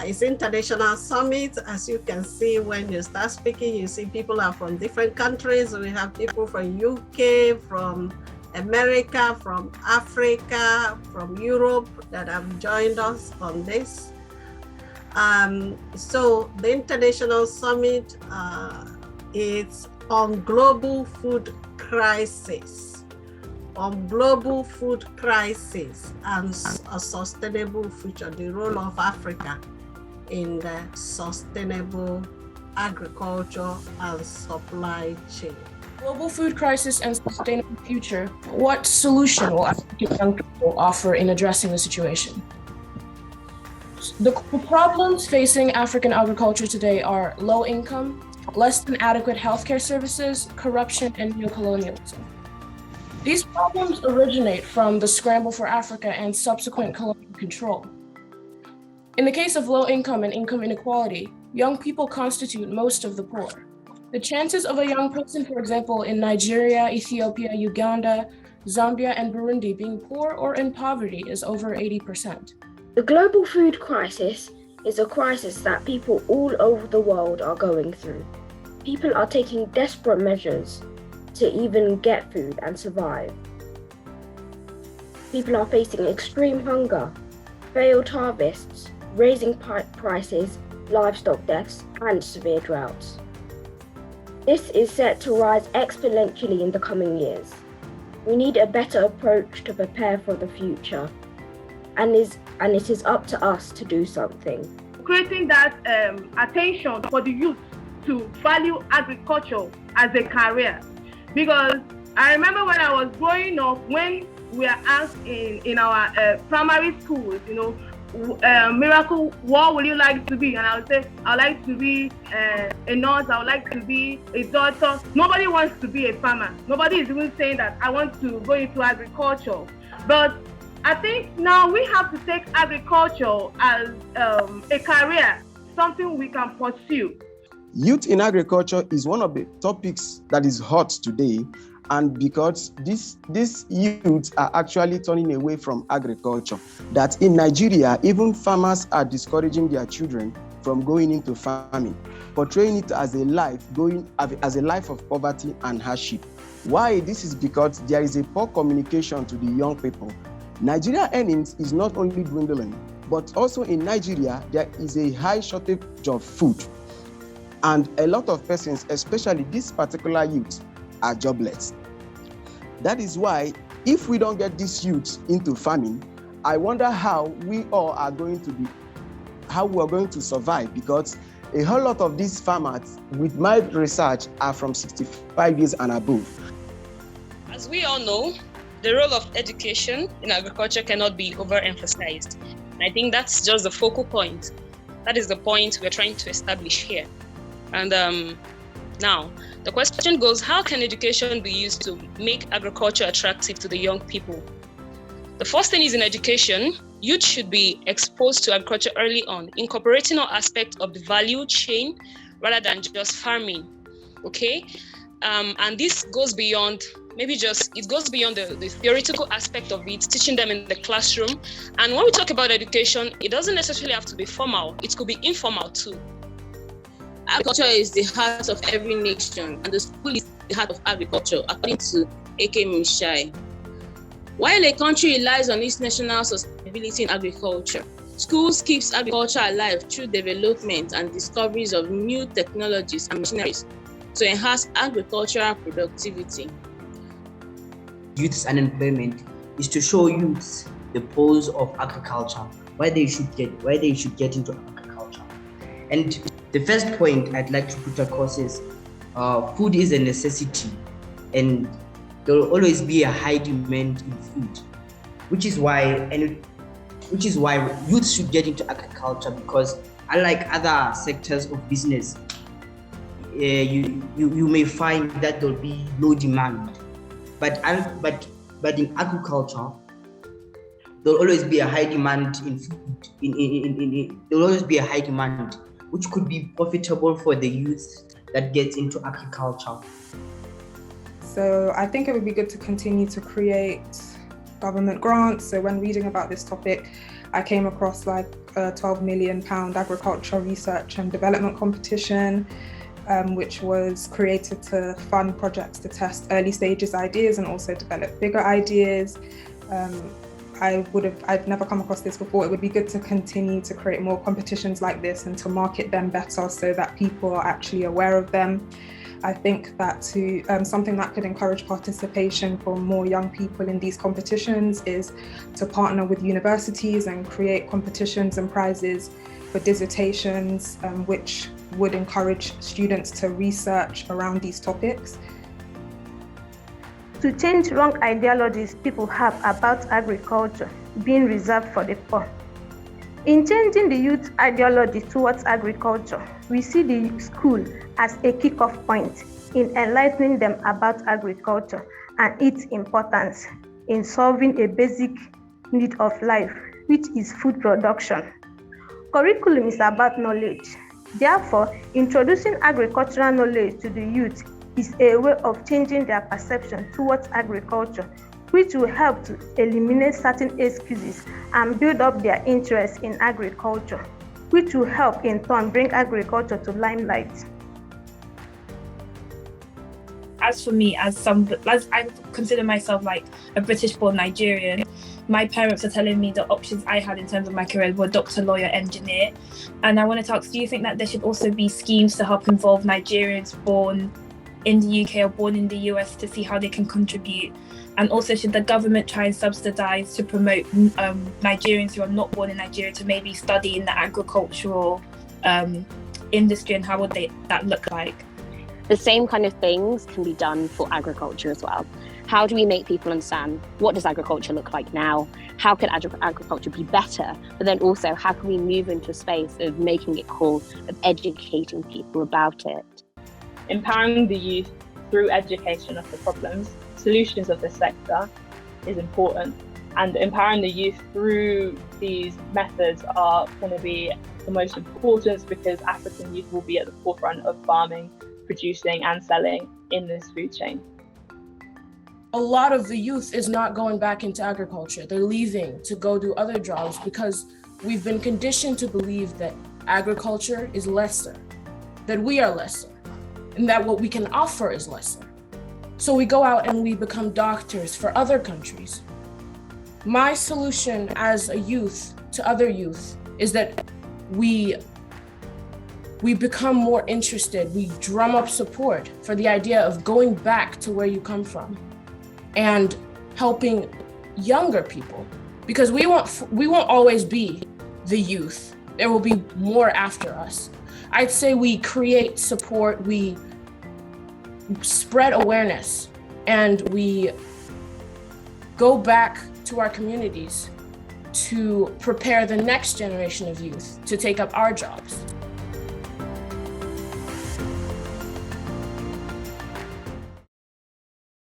It's international summit. As you can see, when you start speaking, you see people are from different countries. We have people from UK, from America, from Africa, from Europe that have joined us on this. So the International Summit is on global food crisis, and a sustainable future, the role of Africa in the sustainable agriculture and supply chain. Global food crisis and sustainable future. What solution will African young people offer in addressing the situation? The problems facing African agriculture today are low income, less than adequate healthcare services, corruption, and neocolonialism. These problems originate from the scramble for Africa and subsequent colonial control. In the case of low income and income inequality, young people constitute most of the poor. The chances of a young person, for example, in Nigeria, Ethiopia, Uganda, Zambia, and Burundi being poor or in poverty is over 80%. The global food crisis is a crisis that people all over the world are going through. People are taking desperate measures to even get food and survive. People are facing extreme hunger, failed harvests, raising prices, livestock deaths, and severe droughts. This is set to rise exponentially in the coming years. We need a better approach to prepare for the future, and it is up to us to do something. Creating that attention for the youth to value agriculture as a career. Because I remember when I was growing up, when we are asked in our primary schools, Miracle, what would you like to be? And I would say, I would like to be a nurse, I would like to be a doctor. Nobody wants to be a farmer. Nobody is even saying that I want to go into agriculture. But I think now we have to take agriculture as a career, something we can pursue. Youth in agriculture is one of the topics that is hot today, and because these youths are actually turning away from agriculture, that in Nigeria, even farmers are discouraging their children from going into farming, portraying it as a life of poverty and hardship. Why? This is because there is a poor communication to the young people. Nigeria earnings is not only dwindling, but also in Nigeria, there is a high shortage of food. And a lot of persons, especially this particular youth, are jobless. That is why, if we don't get these youths into farming, I wonder how we are going to survive, because a whole lot of these farmers, with my research, are from 65 years and above. As we all know, the role of education in agriculture cannot be overemphasized. And I think that's just the focal point. That is the point we're trying to establish here. And now, the question goes, how can education be used to make agriculture attractive to the young people? The first thing is, in education, youth should be exposed to agriculture early on, incorporating all aspects of the value chain rather than just farming, okay? And this goes beyond the theoretical aspect of it, teaching them in the classroom. And when we talk about education, it doesn't necessarily have to be formal, it could be informal too. Agriculture is the heart of every nation, and the school is the heart of agriculture, according to A.K. Mishai. While a country relies on its national sustainability in agriculture, schools keeps agriculture alive through development and discoveries of new technologies and machineries to enhance agricultural productivity. Youth's unemployment is to show youths the pros of agriculture, why they should get into agriculture. And the first point I'd like to put across is food is a necessity, and there will always be a high demand in food, which is why youth should get into agriculture, because unlike other sectors of business, you may find that there'll be low demand, but in agriculture there'll always be a high demand in food. There'll always be a high demand, which could be profitable for the youth that gets into agriculture. So I think it would be good to continue to create government grants. So when reading about this topic, I came across a £12 million agriculture research and development competition, which was created to fund projects to test early stages ideas and also develop bigger ideas. I've never come across this before. It would be good to continue to create more competitions like this and to market them better so that people are actually aware of them. I think that something that could encourage participation for more young people in these competitions is to partner with universities and create competitions and prizes for dissertations, which would encourage students to research around these topics. To change wrong ideologies people have about agriculture being reserved for the poor. In changing the youth ideology towards agriculture, we see the school as a kick-off point in enlightening them about agriculture and its importance in solving a basic need of life, which is food production. Curriculum is about knowledge. Therefore, introducing agricultural knowledge to the youth is a way of changing their perception towards agriculture, which will help to eliminate certain excuses and build up their interest in agriculture, which will help in turn bring agriculture to limelight. As for me, as I consider myself like a British-born Nigerian, my parents are telling me the options I had in terms of my career were doctor, lawyer, engineer. And I wanted to ask, do you think that there should also be schemes to help involve Nigerians born in the UK or born in the US to see how they can contribute? And also, should the government try and subsidize to promote Nigerians who are not born in Nigeria to maybe study in the agricultural industry, and how would that look like? The same kind of things can be done for agriculture as well. How do we make people understand what does agriculture look like now? How can agriculture be better? But then also, how can we move into a space of making it cool, of educating people about it? Empowering the youth through education of the problems, solutions of the sector is important. And empowering the youth through these methods are going to be the most important, because African youth will be at the forefront of farming, producing and selling in this food chain. A lot of the youth is not going back into agriculture. They're leaving to go do other jobs because we've been conditioned to believe that agriculture is lesser, that we are lesser, and that what we can offer is lesser. So we go out and we become doctors for other countries. My solution as a youth to other youth is that we become more interested, we drum up support for the idea of going back to where you come from and helping younger people, because we won't always be the youth. There will be more after us. I'd say we create support, we spread awareness, and we go back to our communities to prepare the next generation of youth to take up our jobs.